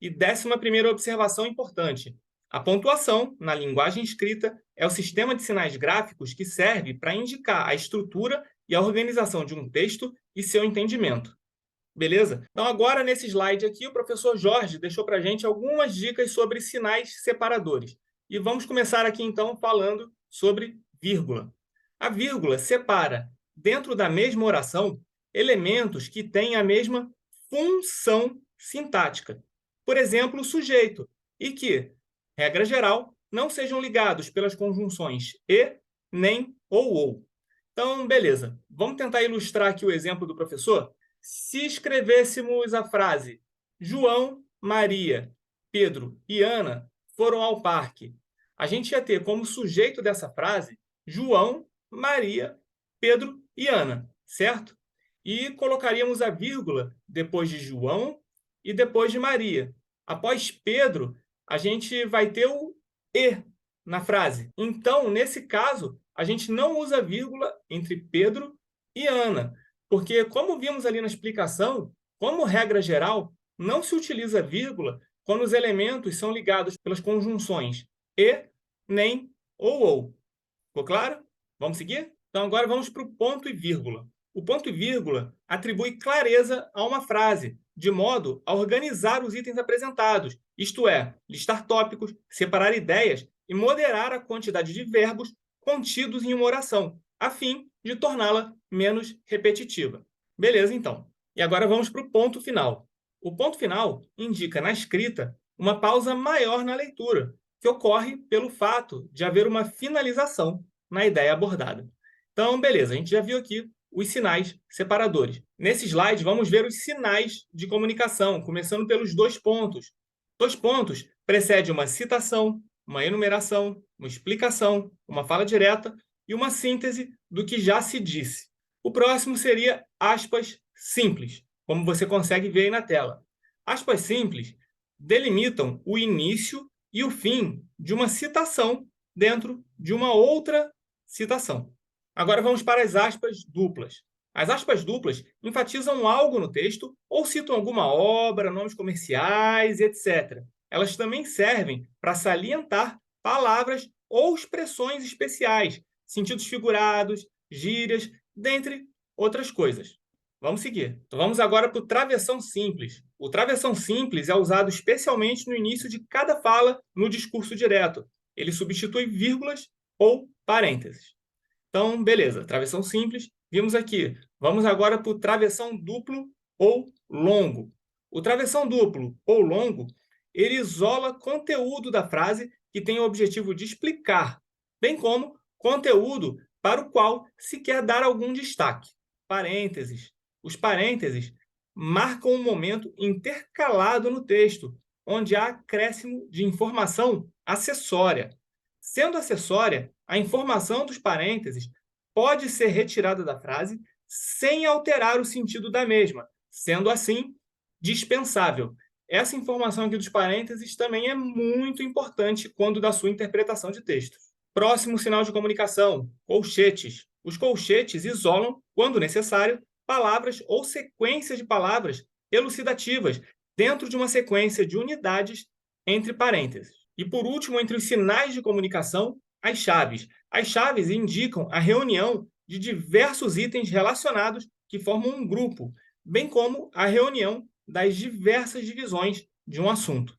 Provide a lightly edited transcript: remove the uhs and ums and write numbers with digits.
E 11ª observação importante. A pontuação, na linguagem escrita, é o sistema de sinais gráficos que serve para indicar a estrutura e a organização de um texto e seu entendimento. Beleza? Então, agora, nesse slide aqui, o professor Jorge deixou para a gente algumas dicas sobre sinais separadores. E vamos começar aqui, então, falando sobre vírgula. A vírgula separa, dentro da mesma oração, elementos que têm a mesma função sintática. Por exemplo, o sujeito, e que, regra geral, não sejam ligados pelas conjunções e, nem ou. Então, beleza. Vamos tentar ilustrar aqui o exemplo do professor? Se escrevêssemos a frase João, Maria, Pedro e Ana foram ao parque, a gente ia ter como sujeito dessa frase João, Maria, Pedro e Ana, certo? E colocaríamos a vírgula depois de João e depois de Maria. Após Pedro, a gente vai ter o e na frase. Então, nesse caso, a gente não usa vírgula entre Pedro e Ana, porque, como vimos ali na explicação, como regra geral, não se utiliza vírgula quando os elementos são ligados pelas conjunções e, nem ou. Ficou claro? Vamos seguir? Então, agora vamos para o ponto e vírgula. O ponto e vírgula atribui clareza a uma frase, de modo a organizar os itens apresentados, isto é, listar tópicos, separar ideias e moderar a quantidade de verbos contidos em uma oração, a fim de torná-la menos repetitiva. Beleza, então. E agora vamos para o ponto final. O ponto final indica na escrita uma pausa maior na leitura, que ocorre pelo fato de haver uma finalização na ideia abordada. Então, beleza, a gente já viu aqui os sinais separadores. Nesse slide, vamos ver os sinais de comunicação, começando pelos 2 pontos. 2 pontos precede uma citação, uma enumeração, uma explicação, uma fala direta e uma síntese do que já se disse. O próximo seria aspas simples, como você consegue ver aí na tela. Aspas simples delimitam o início e o fim de uma citação dentro de uma outra citação. Agora vamos para as aspas duplas. As aspas duplas enfatizam algo no texto ou citam alguma obra, nomes comerciais, etc. Elas também servem para salientar palavras ou expressões especiais, sentidos figurados, gírias, dentre outras coisas. Vamos seguir. Então, vamos agora para o travessão simples. O travessão simples é usado especialmente no início de cada fala no discurso direto. Ele substitui vírgulas ou parênteses. Então, beleza, travessão simples, vimos aqui. Vamos agora para o travessão duplo ou longo. O travessão duplo ou longo, ele isola conteúdo da frase que tem o objetivo de explicar, bem como conteúdo para o qual se quer dar algum destaque. Parênteses. Os parênteses marcam um momento intercalado no texto, onde há acréscimo de informação acessória. Sendo acessória, a informação dos parênteses pode ser retirada da frase sem alterar o sentido da mesma, sendo assim dispensável. Essa informação aqui dos parênteses também é muito importante quando da sua interpretação de texto. Próximo sinal de comunicação, colchetes. Os colchetes isolam, quando necessário, palavras ou sequências de palavras elucidativas dentro de uma sequência de unidades entre parênteses. E, por último, entre os sinais de comunicação, as chaves. As chaves indicam a reunião de diversos itens relacionados que formam um grupo, bem como a reunião das diversas divisões de um assunto.